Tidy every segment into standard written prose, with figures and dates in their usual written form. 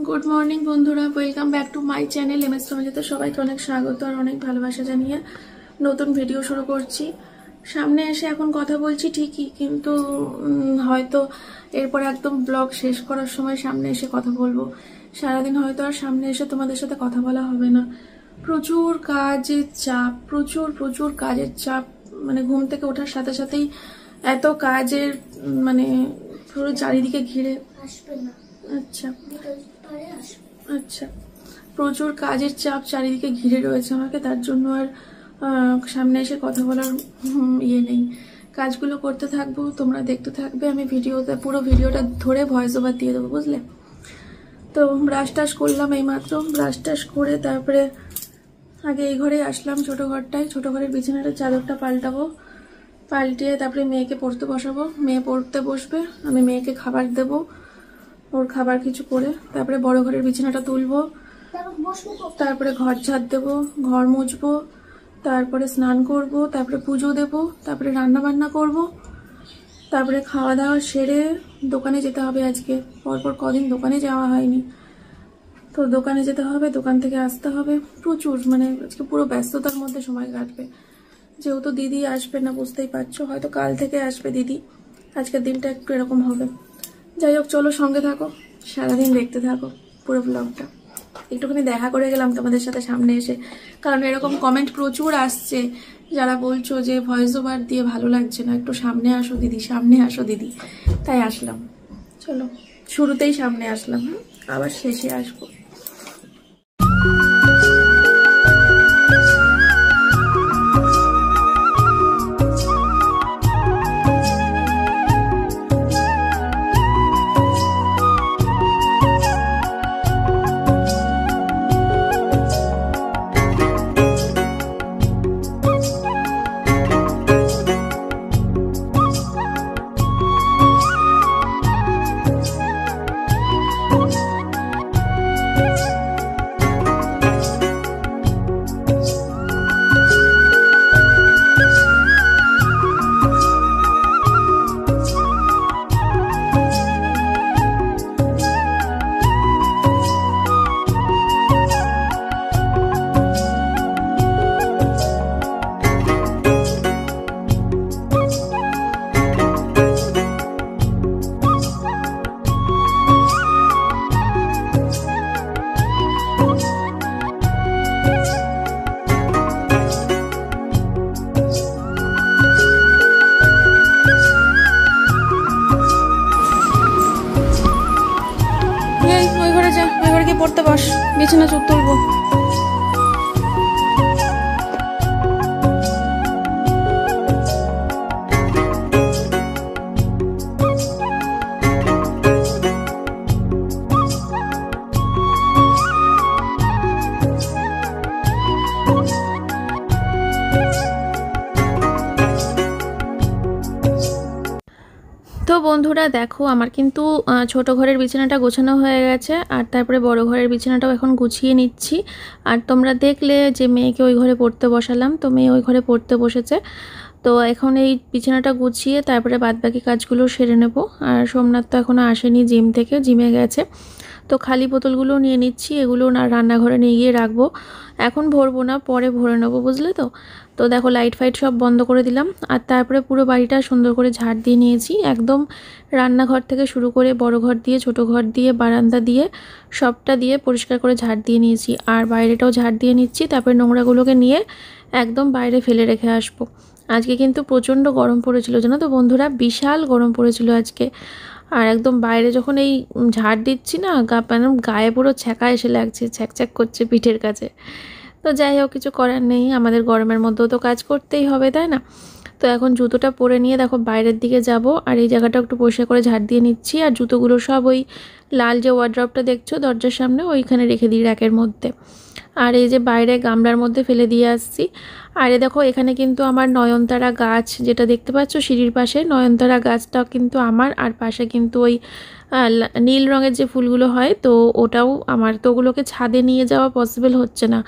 Good morning বন্ধুরা, welcome back to my channel MS ফ্যামিলিতে সবাইকে অনেক স্বাগত আর অনেক ভালোবাসা জানিয়ে নতুন ভিডিও শুরু করছি। সামনে এসে এখন কথা বলছি ঠিকই, কিন্তু হয়তো এরপর একদম ব্লগ শেষ করার সময় সামনে এসে কথা বলবো। সারাদিন হয়তো আর সামনে এসে তোমাদের সাথে কথা বলা হবে না। প্রচুর কাজের চাপ, প্রচুর কাজের চাপ, মানে ঘুম থেকে ওঠার সাথে সাথেই এত কাজের, মানে পুরো চারিদিকে ঘিরে। আচ্ছা আচ্ছা, প্রচুর কাজের চাপ চারিদিকে ঘিরে রয়েছে আমাকে, তার জন্য আর সামনে এসে কথা বলার ইয়ে নেই। কাজগুলো করতে থাকবো, তোমরা দেখতে থাকবে। আমি পুরো ভিডিওটা ধরে ভয়েস ওভার দিয়ে দেবো, বুঝলে? তো ব্রাশ টাশ করলাম এইমাত্র, ব্রাশ টাশ করে তারপরে আগে এই ঘরে আসলাম, ছোট ঘরটায়। ছোট ঘরের বিছানাটা চাদরটা পাল্টিয়ে তারপরে মেয়েকে পড়তে বসাবো। মেয়ে পড়তে বসবে, আমি মেয়েকে খাবার দেবো, ওর খাবার কিছু করে তারপরে বড় ঘরের বিছানাটা তুলবো, তারপরে ঘর ঝাড় দেবো, ঘর মুছবো, তারপরে স্নান করব, তারপরে পুজো দেব, তারপরে রান্না বান্না করব, তারপরে খাওয়া দাওয়া সেরে দোকানে যেতে হবে। আজকে পরপর কদিন দোকানে যাওয়া হয়নি, তো দোকানে যেতে হবে, দোকান থেকে আসতে হবে। প্রচুর, মানে আজকে পুরো ব্যস্ততার মধ্যে সময় কাটবে। যেহেতু দিদি আসবে না, বুঝতেই পারছো, হয়তো কাল থেকে আসবে দিদি। আজকের দিনটা একটু এরকম হবে। যাই হোক, চলো সঙ্গে থাকো, সারাদিন দেখতে থাকো পুরো ব্লগটা। একটুখানি দেখা করে গেলাম তোমাদের সাথে সামনে এসে, কারণ এরকম কমেন্ট প্রচুর আসছে যারা বলছো যে ভয়েস ওভার দিয়ে ভালো লাগছে না, একটু সামনে আসো দিদি, সামনে আসো দিদি। তাই আসলাম। চলো, শুরুতেই সামনে আসলাম, আবার শেষে আসবো। পড়তে বস, বিছানা চোখ তুলবো। তো বন্ধুরা দেখো, আমার কিন্তু ছোট ঘরের বিছানাটা গোছানো হয়ে গেছে, আর তারপরে বড় ঘরের বিছানাটাও এখন গুছিয়ে নিচ্ছি। আর তোমরা দেখলে যে মেয়েকে ওই ঘরে পড়তে বসালাম, তো মেয়ে ওই ঘরে পড়তে বসেছে। তো এখন এই বিছানাটা গুছিয়ে তারপরে বাদবাকি কাজগুলো সেরে নেব। আর সোমনাথ তো এখনও আসেনি জিম থেকে, জিমে গেছে। তো খালি বোতলগুলো নিয়ে নিচ্ছি, এগুলো না রান্নাঘরে নিয়ে গিয়ে রাখবো। এখন ভরবো না, পরে ভরে নেবো, বুঝলে তো? তো দেখো, লাইট ফাইট সব বন্ধ করে দিলাম, আর তারপরে পুরো বাড়িটা সুন্দর করে ঝাড় দিয়ে নিয়েছি। একদম রান্নাঘর থেকে শুরু করে বড় ঘর দিয়ে, ছোট ঘর দিয়ে, বারান্দা দিয়ে, সবটা দিয়ে পরিষ্কার করে ঝাড় দিয়ে নিয়েছি। আর বাইরেটাও ঝাড় দিয়ে নিচ্ছি, তারপরে নোংরাগুলোকে নিয়ে একদম বাইরে ফেলে রেখে আসবো। আজকে কিন্তু প্রচণ্ড গরম পড়েছিল, জানো তো বন্ধুরা, বিশাল গরম পড়েছিল আজকে। আর একদম বাইরে যখন এই ঝাড় দিচ্ছি না, গায়ে পুরো ছ্যাঁকা এসে লাগছে, ছ্যাঁক করছে পিঠের কাছে। তো যাই হোক, কিছু করার নেই, আমাদের গরমের মধ্যেও তো কাজ করতেই হবে, তাই না? তো এখন জুতোটা পরে নিয়ে দেখো বাইরের দিকে যাব, আর এই জায়গাটা একটু পরিষ্কার করে ঝাড় দিয়ে নিচ্ছি। আর জুতোগুলো সব ওই লাল যে ওয়ার্ড্রপটা দেখছো দরজার সামনে, ওইখানে রেখে দিই র্যাকের মধ্যে। আর এই যে বাইরে গামলার মধ্যে ফেলে দিয়ে আসছি। আর এই দেখো, এখানে কিন্তু আমার নয়নতারা গাছ, যেটা দেখতে পাচ্ছ সিঁড়ির পাশে, নয়নতারা গাছটাও কিন্তু আমার। আর পাশে কিন্তু ওই নীল রঙের যে ফুলগুলো হয়, তো ওটাও আমার। তো ওগুলোকে ছাদে নিয়ে যাওয়া পসিবল হচ্ছে না,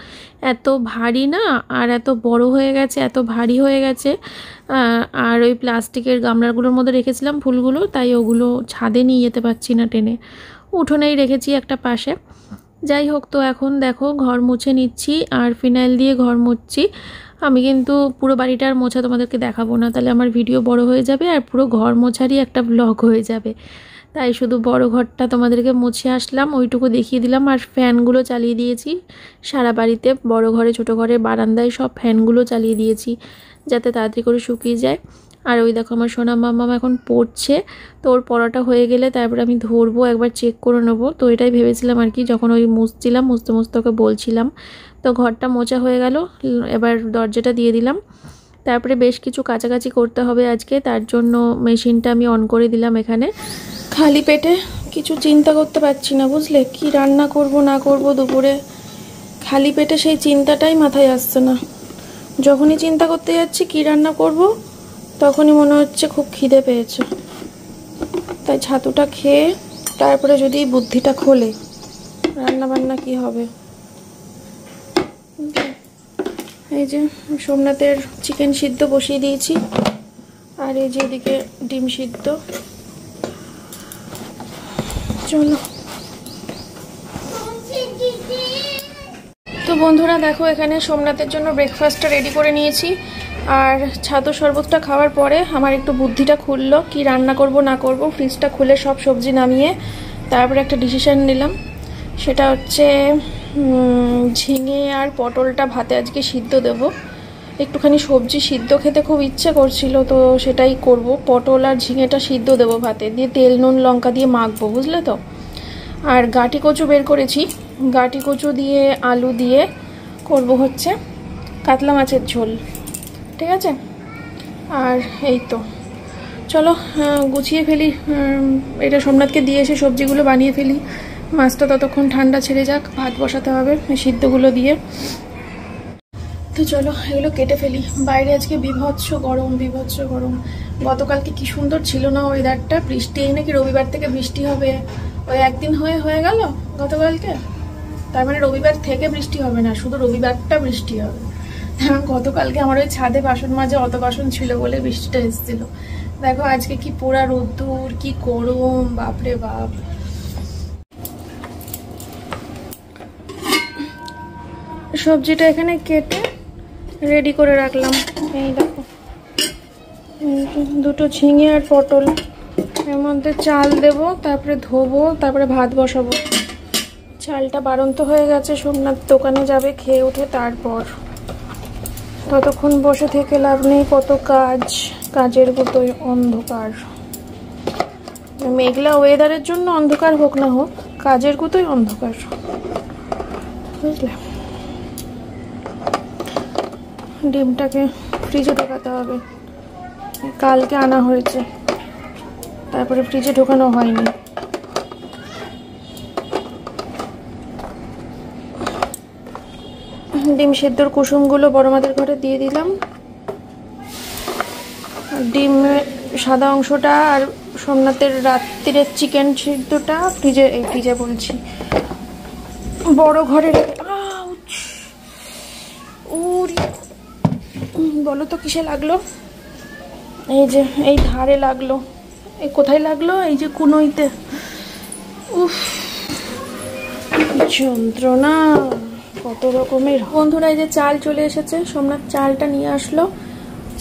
এত ভারী না, আর এত বড় হয়ে গেছে, এত ভারী হয়ে গেছে। আর ওই প্লাস্টিকের গামলাগুলোর মধ্যে রেখেছিলাম ফুলগুলো, তাই ওগুলো ছাদে নিয়ে যেতে পারছি না টেনে। উঠোনেই রেখেছি একটা পাশে। যাই হোক, তো এখন দেখো ঘর মুছে নিচ্ছি আর ফিনাইল দিয়ে ঘর মুছছি। আমি কিন্তু পুরো বাড়িটার মোছা তোমাদেরকে দেখাবো না, তাহলে আমার ভিডিও বড় হয়ে যাবে আর পুরো ঘর মোছারই একটা ব্লগ হয়ে যাবে। তাই শুধু বড় ঘরটা তোমাদেরকে মুছে আসলাম, ওইটুকু দেখিয়ে দিলাম। আর ফ্যানগুলো চালিয়ে দিয়েছি সারা বাড়িতে, বড় ঘরে ছোট ঘরে বারান্দায় সব ফ্যানগুলো চালিয়ে দিয়েছি যাতে তাড়াতাড়ি করে শুকিয়ে যায়। আর ওই দেখো আমার সোনা মাম্মাম এখন পড়ছে, তো ওর পড়াটা হয়ে গেলে তারপরে আমি ধরবো, একবার চেক করে নেবো। তো এটাই ভেবেছিলাম আর কি, যখন ওই মুছছিলাম, মুছতে মুছতে ওকে বলছিলাম। তো ঘরটা মোছা হয়ে গেল, এবার দরজাটা দিয়ে দিলাম। তারপরে বেশ কিছু কাছাকাছি করতে হবে আজকে, তার জন্য মেশিনটা আমি অন করে দিলাম এখানে। খালি পেটে কিছু চিন্তা করতে পারছি না, বুঝলে, কি রান্না করব না করব দুপুরে। খালি পেটে সেই চিন্তাটাই মাথায় আসছে না। যখনই চিন্তা করতে যাচ্ছি কি রান্না করব, তখনই মনে হচ্ছে খুব খিদে পেয়েছে। তাই ছাতুটা খেয়ে তারপরে যদি বুদ্ধিটা খোলে রান্না বান্না কি হবে। এই যে সোমনাথের চিকেন সিদ্ধ বসিয়ে দিয়েছি, আর এই যে এদিকে ডিম সিদ্ধ। চলো। তো বন্ধুরা দেখো, এখানে সোমনাথের জন্য ব্রেকফাস্টটা রেডি করে নিয়েছি। আর ছাতু শরবতটা খাওয়ার পরে আমার একটু বুদ্ধিটা খুললো কি রান্না করব না করব। ফ্রিজটা খুলে সব সবজি নামিয়ে তারপরে একটা ডিসিশন নিলাম, সেটা হচ্ছে ঝিঙে আর পটলটা ভাতে আজকে সিদ্ধ দেব। একটুখানি সবজি সিদ্ধ খেতে খুব ইচ্ছে করছিল, তো সেটাই করব। পটল আর ঝিঙেটা সিদ্ধ দেবো ভাতে দিয়ে, তেল নুন লঙ্কা দিয়ে মাখবো, বুঝলে তো। আর গাঁটি কচু বের করেছি, গাঁটি কচু দিয়ে আলু দিয়ে করব হচ্ছে কাতলা মাছের ঝোল, ঠিক আছে। আর এই তো চলো গুছিয়ে ফেলি, এটা সোমনাথকে দিয়ে এসে সবজিগুলো বানিয়ে ফেলি। মাছটা ততক্ষণ ঠান্ডা ছেড়ে যাক, ভাত বসাতে হবে সিদ্ধগুলো দিয়ে। তো চলো এগুলো কেটে ফেলি। বাইরে আজকে বিভৎস গরম, বিভৎস গরম। গতকালকে কি সুন্দর ছিল না ওয়েদারটা, বৃষ্টি এই নাকি রবিবার থেকে বৃষ্টি হবে, ওই একদিন হয়ে গেল গতকালকে। তার মানে রবিবার থেকে বৃষ্টি হবে না, শুধু রবিবারটা বৃষ্টি হবে। গতকালকে আমার ওই ছাদে বাসন মাজে অত বাসন ছিল বলে বৃষ্টিটা এসেছিল। দেখো আজকে কি পোড়া রোদ্দুর, কি গরম, বাপরে বাপ। সবজিটা এখানে কেটে রেডি করে রাখলাম। এই দেখো দুটো ঝিঙে আর পটল, এর মধ্যে চাল দেব, তারপরে ধোবো, তারপরে ভাত বসাবো। চালটা বাড়ন্ত হয়ে গেছে, সোমনাথ দোকানে যাবে খেয়ে উঠে, তারপর ততক্ষণ বসে থেকে লাভ নেই, কত কাজ, কাজের মতোই অন্ধকার। মেঘলা ওয়েদারের জন্য অন্ধকার হোক না হোক, কাজের মতোই অন্ধকার, বুঝলে। ডিমটাকে ফ্রিজে ঢোকাতে হবে, কালকে আনা হয়েছে, তারপরে ফ্রিজে ঢোকানো হয়নি। ডিম সেদ্ধর কুসুমগুলো বড় মাদের ঘরে দিয়ে দিলাম। ডিম সাদা অংশটা আর সোমনাথের রাত্রিরের চিকেন সিদ্ধটা ফ্রিজে বলছি বড় ঘরে রেখে। বলো তো কিসে লাগলো? এই যে এই ধারে লাগলো। এই কোথায় লাগলো? এই যে কুনোইতে। উফ, যন্ত্রণা কত রকমের। বন্ধুরা এই যে চাল চলে এসেছে, সোমনাথ চালটা নিয়ে আসলো।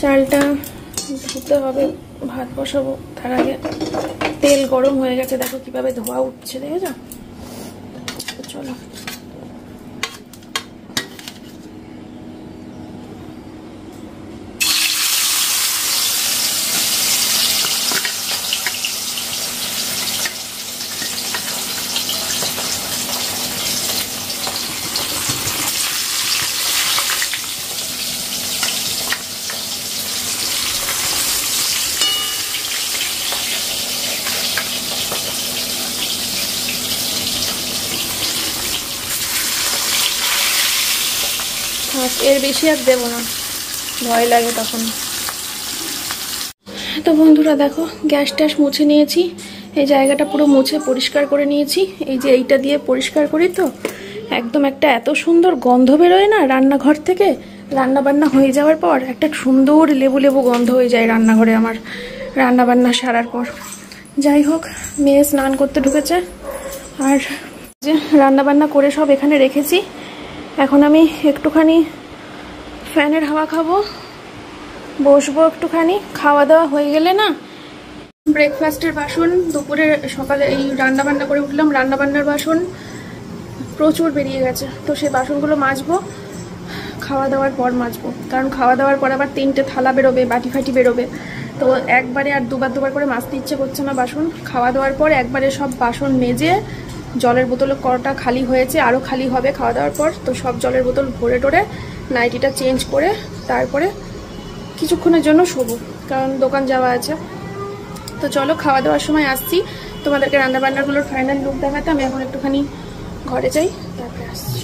চালটা ধুতে হবে, ভাত বসাবো। তার আগে তেল গরম হয়ে গেছে, দেখো কিভাবে ধোয়া উঠছে, দেখেছো? চলো এর বেশি আর দেবো না, ভয় লাগে তখন। তো বন্ধুরা দেখো গ্যাস ট্যাস মুছে নিয়েছি, এই জায়গাটা পুরো মুছে পরিষ্কার করে নিয়েছি। এই যে এইটা দিয়ে পরিষ্কার করি তো একদম একটা এত সুন্দর গন্ধ বেরোয় না রান্নাঘর থেকে। রান্না বান্না হয়ে যাওয়ার পর একটা সুন্দর লেবু লেবু গন্ধ হয়ে যায় রান্নাঘরে আমার, রান্না বান্না সারার পর। যাই হোক, মেয়ে স্নান করতে ঢুকেছে, আর যে রান্না বান্না করে সব এখানে রেখেছি, এখন আমি একটুখানি ফ্যানের হাওয়া খাবো, বসবো একটুখানি। খাওয়া দাওয়া হয়ে গেলে না ব্রেকফাস্টের বাসন, দুপুরে সকালে এই রান্না বান্না করে উঠলাম, রান্না বান্নার বাসন প্রচুর বেরিয়ে গেছে, তো সেই বাসনগুলো মাজবো খাওয়া দাওয়ার পর মাজবো, কারণ খাওয়া দাওয়ার পর আবার 3টে থালা বেরোবে, বাটি ফাটি বেরোবে, তো একবারে আর দুবার করে মাজতে ইচ্ছে করছে না বাসন। খাওয়া দাওয়ার পর একবারে সব বাসন মেজে, জলের বোতল কটা খালি হয়েছে, আরও খালি হবে খাওয়া দাওয়ার পর, তো সব জলের বোতল ভরে টোরে নাইটিটা চেঞ্জ করে তারপরে কিছুক্ষণের জন্য শোবো, কারণ দোকান যাওয়া আছে। তো চলো খাওয়া দাওয়ার সময় আসছি তোমাদেরকে রান্নাবান্নাগুলোর ফাইনাল লুক দেখাতে। আমি এখন একটুখানি ঘরে যাই, তারপরে আসছি।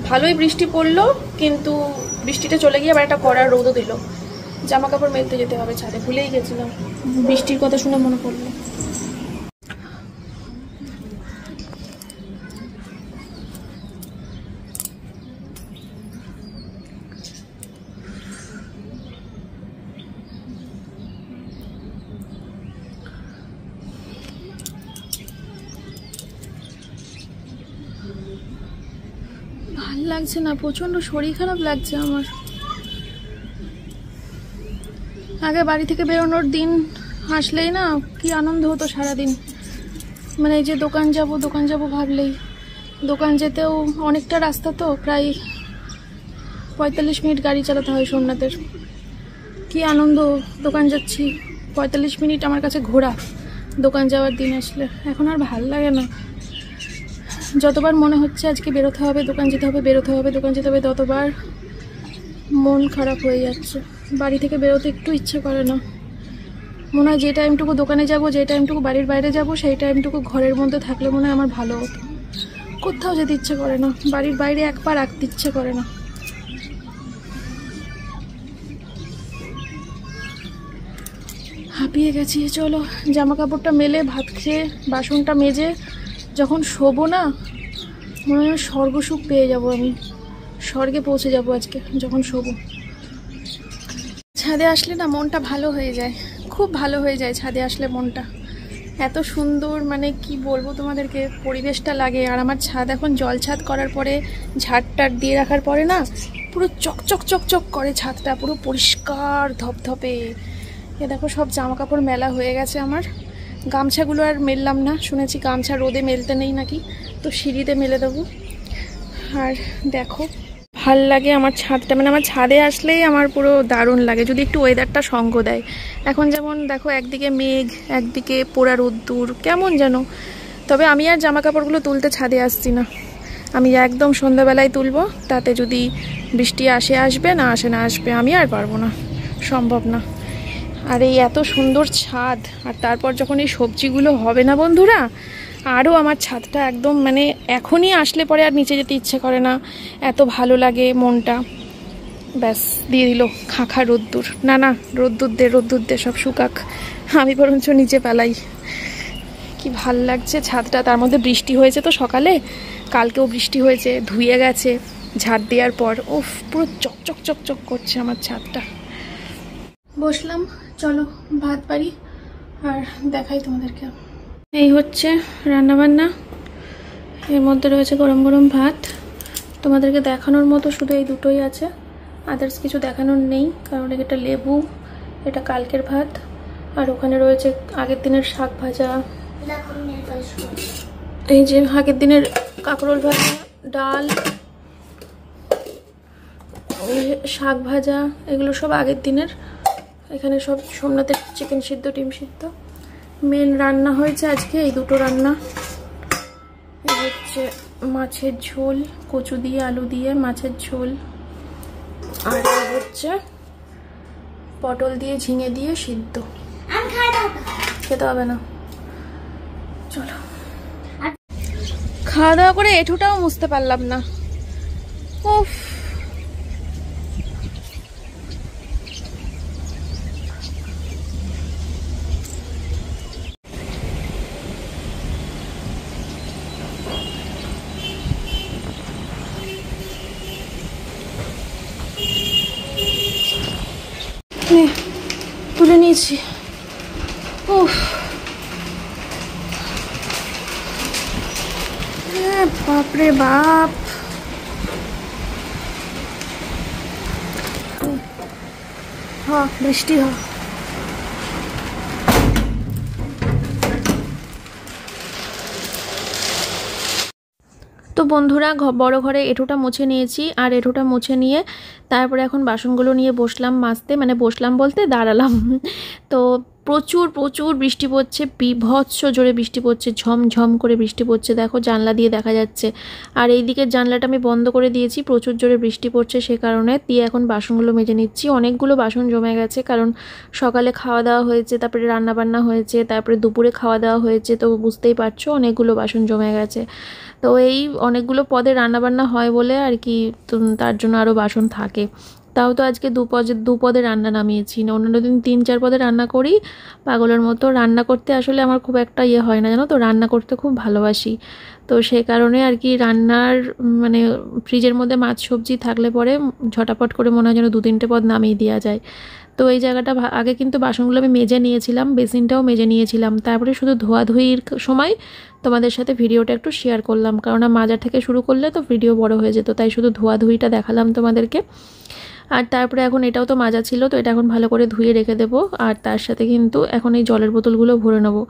ভালোই বৃষ্টি পড়লো, কিন্তু বৃষ্টিটা চলে গিয়ে আবার একটা কড়া রোদও দিল। জামা কাপড় মেলতে যেতে হবে ছাদে, ভুলেই গেছিলাম, বৃষ্টির কথা শুনে মনে পড়লো। ভাল লাগছে না, প্রচন্ড শরীর খারাপ লাগছে আমার। আগে বাড়ি থেকে বেরোনোর দিন আসলেই না কি আনন্দ হতো সারাদিন, মানে এই যে দোকান যাব ভাবলেই, দোকান যেতেও অনেকটা রাস্তা, তো প্রায় 45 মিনিট গাড়ি চালাতে হয় সোমনাথের। কি আনন্দ, দোকান যাচ্ছি, 45 মিনিট আমার কাছে ঘোরা দোকান যাওয়ার দিন আসলে। এখন আর ভাল লাগে না, যতবার মনে হচ্ছে আজকে বেরোতে হবে, দোকান যেতে হবে, ততবার মন খারাপ হয়ে যাচ্ছে। বাড়ি থেকে বেরোতে একটু ইচ্ছে করে না, মনে হয় যে টাইমটুকু দোকানে যাব, যে টাইমটুকু বাড়ির বাইরে যাব, সেই টাইমটুকু ঘরের মধ্যে থাকলে মনে হয় আমার ভালো হতো। কোথাও যেতে ইচ্ছে করে না, বাড়ির বাইরে এক পা রাখতে ইচ্ছে করে না। হাঁপিয়ে গেছি। চলো জামা কাপড়টা মেলে, ভাত খেয়ে, বাসনটা মেজে যখন শোবো না, মনে হয় স্বর্গসুখ পেয়ে যাব, আমি স্বর্গে পৌঁছে যাব আজকে যখন শোবো। ছাদে আসলে না মনটা ভালো হয়ে যায়, খুব ভালো হয়ে যায় ছাদে আসলে মনটা। এত সুন্দর, মানে কি বলবো তোমাদেরকে, পরিবেশটা লাগে। আর আমার ছাদ এখন জল ছাদ করার পরে, ঝাড়টার দিয়ে রাখার পরে না পুরো চকচক করে ছাদটা, পুরো পরিষ্কার ধপধপে। এ দেখো সব জামা কাপড় মেলা হয়ে গেছে আমার। গামছাগুলো আর মেললাম না, শুনেছি গামছা রোদে মেলতে নেই নাকি, তো সিঁড়িতে মেলে দেবো। আর দেখো ভাল লাগে আমার ছাদটা, মানে আমার ছাদে আসলেই আমার পুরো দারুণ লাগে, যদি একটু ওয়েদারটা সঙ্গ দেয়। এখন যেমন দেখো একদিকে মেঘ, একদিকে পোড়া রোদ্দুর, কেমন যেন। তবে আমি আর জামা কাপড়গুলো তুলতে ছাদে আসছি না, আমি একদম সন্ধ্যাবেলায় তুলবো, তাতে যদি বৃষ্টি আসবে, না আসবে, আমি আর পারবো না, সম্ভব না। আর এই এত সুন্দর ছাদ, আর তারপর যখন এই সবজিগুলো হবে না বন্ধুরা, আরও আমার ছাদটা একদম, মানে এখনই আসলে পরে আর নিচে যেতে ইচ্ছে করে না, এত ভালো লাগে মনটা। ব্যাস দিয়ে দিল খাঁখা রোদ্দুর, না রোদ্দুর দে সব শুকাক, আমি বরঞ্চ নিচে পালাই। কি ভাল লাগছে ছাদটা, তার মধ্যে বৃষ্টি হয়েছে তো সকালে, কালকেও বৃষ্টি হয়েছে, ধুয়ে গেছে ঝাড় দেওয়ার পর। উফ, পুরো চকচক করছে আমার ছাদটা। বসলাম, চলো ভাত বাড়ি আর দেখাই তোমাদেরকে। এই হচ্ছে রান্নাবান্না, এর মধ্যে রয়েছে গরম গরম ভাত। তোমাদেরকে দেখানোর মতো শুধু এই দুটোই আছে, আদার্স কিছু দেখানোর নেই, কারণ এটা লেবু, এটা কালকের ভাত, আর ওখানে রয়েছে আগের দিনের শাক ভাজা, এই যে আগের দিনের কাঁকরোল ভাজা, ডাল, শাক ভাজা, এগুলো সব আগের দিনের। এখানে সব সোমনাথের চিকেন সিদ্ধ, ডিম সিদ্ধ। মেন রান্না হয়েছে আজকে এই দুটো রান্না। এই হচ্ছে মাছের ঝোল, কচু দিয়ে আলু দিয়ে মাছের ঝোল, আর এই হচ্ছে পটল দিয়ে ঝিঙে দিয়ে সিদ্ধ। খেতে হবে না, চলো। খাওয়া দাওয়া করে এঁঠোটাও মুছতে পারলাম না, উফ। তুলে নিয়েছি, উফ। বাপরে বাপ, বৃষ্টি হয়। তো বন্ধুরা বড় ঘরে এঁঠোটা মুছে নিয়েছি, আর এঁঠোটা মুছে নিয়ে তারপরে এখন বাসনগুলো নিয়ে বসলাম মাজতে, মানে বসলাম বলতে দাঁড়ালাম। তো প্রচুর প্রচুর বৃষ্টি পড়ছে, বিভৎস জোরে বৃষ্টি পড়ছে, ঝমঝম করে বৃষ্টি পড়ছে, দেখো জানলা দিয়ে দেখা যাচ্ছে। আর এই দিকের জানলাটা আমি বন্ধ করে দিয়েছি, প্রচুর জোরে বৃষ্টি পড়ছে সে কারণে। দিয়ে এখন বাসনগুলো মেজে নিচ্ছি। অনেকগুলো বাসন জমে গেছে, কারণ সকালে খাওয়া দাওয়া হয়েছে, তারপরে রান্নাবান্না হয়েছে, তারপরে দুপুরে খাওয়া দাওয়া হয়েছে, তো বুঝতেই পারছো অনেকগুলো বাসন জমে গেছে। তো এই অনেকগুলো পদে রান্নাবান্না হয় বলে আর কি, তার জন্য আরও বাসন থাকে। তাও তো আজকে দু পদে রান্না নামিয়েছি, না অন্যান্য দিন 3-4 পদে রান্না করি পাগলের মতো। রান্না করতে আসলে আমার খুব একটা হয় না জানো তো, রান্না করতে খুব ভালোবাসি। তো সেই কারণে আর কি রান্নার মানে ফ্রিজের মধ্যে মাছ সবজি থাকলে পরে ঝটাপট করে মনে হয় যেন 2-3টে পদ নামিয়ে দেওয়া যায়। তো এই জায়গাটা আগে কিন্তু বাসনগুলো আমি মেজে নিয়েছিলাম, বেসিনটাও মেজে নিয়েছিলাম, তারপরে শুধু ধোয়াধুয়ির সময় তোমাদের সাথে ভিডিওটা একটু শেয়ার করলাম, কারণ মাজা থেকে শুরু করলে তো ভিডিও বড় হয়ে যেত, তাই শুধু ধোয়াধুয়িটা দেখালাম তোমাদেরকে। আর তারপরে এখন এটাও তো মাজা ছিল, তো এটা এখন ভালো করে ধুয়ে রেখে দেবো। আর তার সাথে কিন্তু এখন এই জলের বোতলগুলো ভরে নেবো।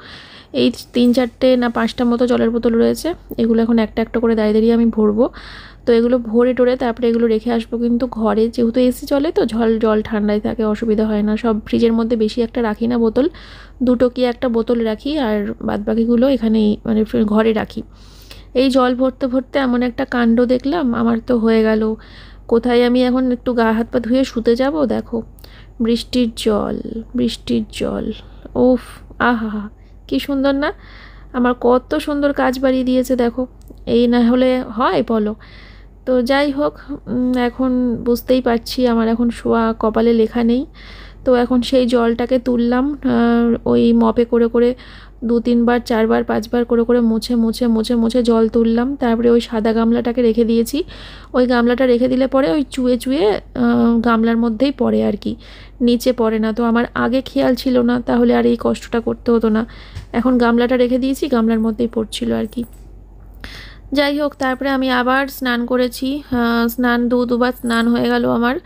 এই 3-4টে না 5টা মতো জলের বোতল রয়েছে, এগুলো এখন একটা একটা করে দাঁড়িয়ে দাঁড়িয়ে আমি ভরবো। তো এগুলো ভরে টোরে তারপরে এগুলো রেখে আসবো কিন্তু ঘরে, যেহেতু এসি চলে তো জল ঠান্ডায় থাকে, অসুবিধা হয় না। সব ফ্রিজের মধ্যে বেশি একটা রাখি না বোতল, 2টো কি একটা বোতল রাখি, আর বাদবাকিগুলো এখানেই মানে ঘরে রাখি। এই জল ভরতে ভরতে এমন একটা কাণ্ড দেখলাম, আমার তো হয়ে গেল। কোথায় আমি এখন একটু গা হাত পা ধুয়ে শুতে যাব, দেখো বৃষ্টির জল, বৃষ্টির জল, ওফ, আহা কি সুন্দর না, আমার কত সুন্দর কাজ বাড়িয়ে দিয়েছে দেখো। এই না হলে হয় বলো? তো যাই হোক, এখন বুঝতেই পারছি আমার এখন শোয়া কপালে লেখা নেই। তো এখন সেই জলটাকে তুললাম, ওই মপে করে করে 2-3 বার 4 বার 5 বার করে করে মুছে মুছে মুছে মুছে জল তুললাম। তারপরে ওই সাদা গামলাটাকে রেখে দিয়েছি, ওই গামলাটা রেখে দিলে পরে ওই চুয়ে চুয়ে গামলার মধ্যেই পড়ে আর কি, নিচে পড়ে না। তো আমার আগে খেয়াল ছিল না, তাহলে আর এই কষ্টটা করতে হতো না। এখন গামলাটা রেখে দিয়েছি, গামলার মধ্যেই পড়ছিল আর কি। যাই হোক, তারপরে আমি আবার স্নান করেছি, স্নান দুবার স্নান হয়ে গেল আমার।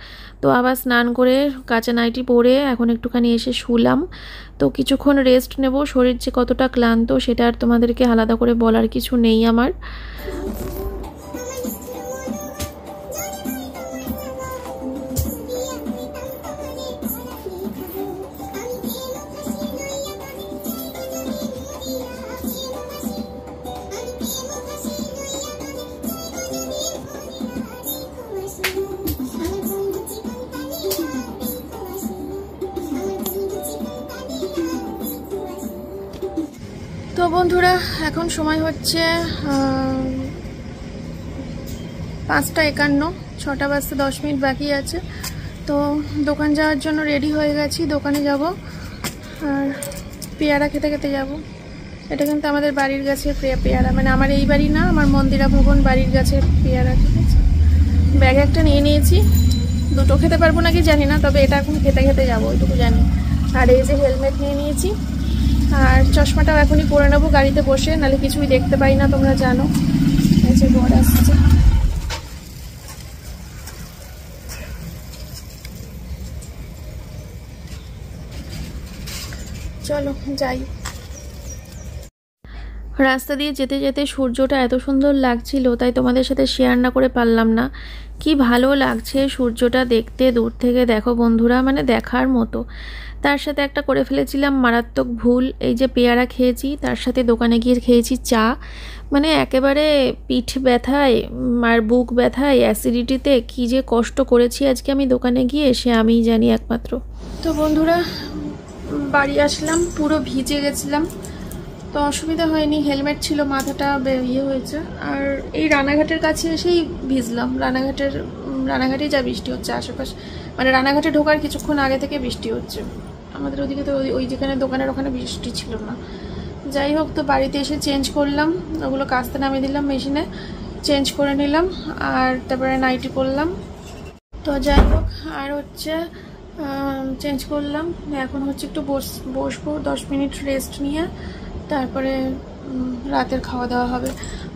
তো আবার স্নান করে কাঁচা নাইটি পরে এখন একটুখানি এসে শুলাম। তো কিছুক্ষণ রেস্ট নেব, শরীর যে কতটা ক্লান্ত সেটা আর তোমাদেরকে আলাদা করে বলার কিছু নেই আমার। তো বন্ধুরা এখন সময় হচ্ছে 5:51, 6টা বাজতে 10 মিনিট বাকি আছে। তো দোকান যাওয়ার জন্য রেডি হয়ে গেছি, দোকানে যাব আর পেয়ারা খেতে খেতে যাব। এটা কিন্তু আমাদের বাড়ির গাছের পেয়ারা, মানে আমার এই বাড়ি না, আমার মন্দিরা ভবন বাড়ির গাছের পেয়ারা, ঠিক আছে। ব্যাগে একটা নিয়ে নিয়েছি, 2টো খেতে পারবো নাকি জানি না, তবে এটা এখন খেতে খেতে যাবো ওইটুকু জানি। আর এই যে হেলমেট নিয়ে নিয়েছি, আর চশমাটাও এখনই পরে নেবো গাড়িতে বসে, নাহলে কিছুই দেখতে পাই না, তোমরা জানো। এই যে বর আসছে, চলো যাই। রাস্তা দিয়ে যেতে যেতে সূর্যটা এত সুন্দর লাগছিল, তাই তোমাদের সাথে শেয়ার না করে পারলাম না। কি ভালো লাগছে সূর্যটা দেখতে দূর থেকে, দেখো বন্ধুরা, মানে দেখার মতো। তার সাথে একটা করে ফেলেছিলাম মারাত্মক ভুল, এই যে পেয়ারা খেয়েছি, তার সাথে দোকানে গিয়ে খেয়েছি চা। মানে একেবারে পিঠ ব্যথায় আর বুক ব্যথায় অ্যাসিডিটিতে কি যে কষ্ট করেছি আজকে আমি দোকানে গিয়ে, সে আমিই জানি একমাত্র। তো বন্ধুরা বাড়ি আসলাম, পুরো ভিজে গেছিলাম, তো অসুবিধা হয়নি, হেলমেট ছিল, মাথাটা ইয়ে হয়েছে। আর এই রানাঘাটের কাছে এসেই ভিজলাম, রানাঘাটেই যা বৃষ্টি হচ্ছে আশেপাশে, মানে রানাঘাটে ঢোকার কিছুক্ষণ আগে থেকে বৃষ্টি হচ্ছে। আমাদের ওদিকে তো ওই যেখানে দোকানের ওখানে বৃষ্টি ছিল না। যাই হোক, তো বাড়িতে এসে চেঞ্জ করলাম, ওগুলো কাচতে নামিয়ে দিলাম মেশিনে, চেঞ্জ করে নিলাম, আর তারপরে নাইটি পরলাম। তো যাই হোক, আর হচ্ছে চেঞ্জ করলাম, এখন হচ্ছে একটু বসবো 10 মিনিট রেস্ট নিয়ে, তারপরে রাতের খাওয়া দাওয়া হবে।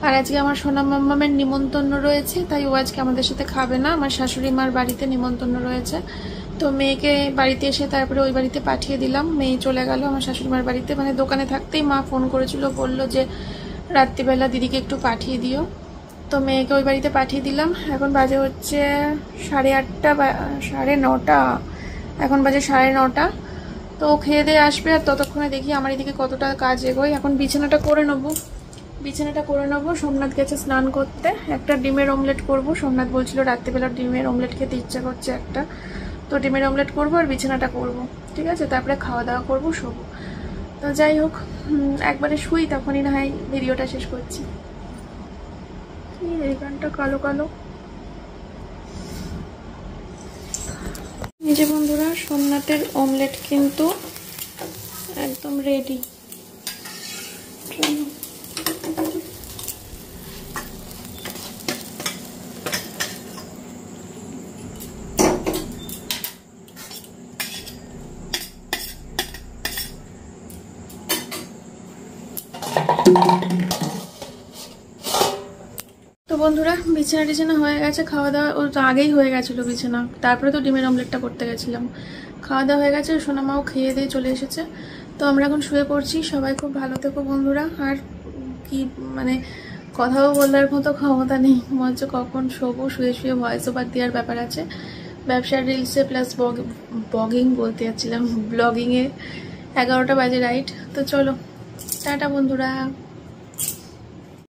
আর আজকে আমার সোনা মাম্মামের নিমন্ত্রণ রয়েছে, তাই ও আজকে আমাদের সাথে খাবে না। আমার শাশুড়ি মার বাড়িতে নিমন্ত্রণ রয়েছে, তো মেয়েকে বাড়িতে এসে তারপরে ওই বাড়িতে পাঠিয়ে দিলাম। মেয়ে চলে গেল আমার শাশুড়ি মার বাড়িতে, মানে দোকানে থাকতেই মা ফোন করেছিল, বললো যে রাত্রিবেলা দিদিকে একটু পাঠিয়ে দিও। তো মেয়েকে ওই বাড়িতে পাঠিয়ে দিলাম। এখন বাজে হচ্ছে 8:30 বা 9:30, এখন বাজে 9:30। তো খেয়ে দিয়ে আসবে, আর ততক্ষণে দেখি আমার এদিকে কতটা কাজ এগোয়। এখন বিছানাটা করে নেবো, সোমনাথ গেছে স্নান করতে। একটা ডিমের অমলেট করব, সোমনাথ বলছিল রাত্রিবেলা ডিমের অমলেট খেতে ইচ্ছা করছে একটা, তো ডিমের অমলেট করবো আর বিছানাটা করব, ঠিক আছে? তারপরে খাওয়া দাওয়া করবো, শোবো। তো যাই হোক, একবারে শুই, তখনই না হয় ভিডিওটা শেষ করছি। এই গানটা কালো কালো। এই যে বন্ধুরা, সোমনাথের অমলেট কিন্তু একদম রেডি। তো বন্ধুরা, বিছানা টিছানা হয়ে গেছে, খাওয়া দাওয়া ও তো আগেই হয়ে গেছিলো বিছানা, তারপরে তো ডিমের অমলেটটা করতে গেছিলাম। খাওয়া দাওয়া হয়ে গেছে, সোনামাও খেয়ে দিয়ে চলে এসেছে। তো আমরা এখন শুয়ে পড়ছি। সবাই খুব ভালো থেকো বন্ধুরা। আর কি মানে কথাও বলার মতো ক্ষমতা নেই, মনে হচ্ছে কখন শোবো, শুয়ে শুয়ে ভয়েস ওভার দেওয়ার ব্যাপার আছে। ব্যবসার রিলসে প্লাস ব্লগিং বলতে যাচ্ছিলাম, ব্লগিংয়ে 11টা বাজে রাইট। তো চলো, টাটা বন্ধুরা।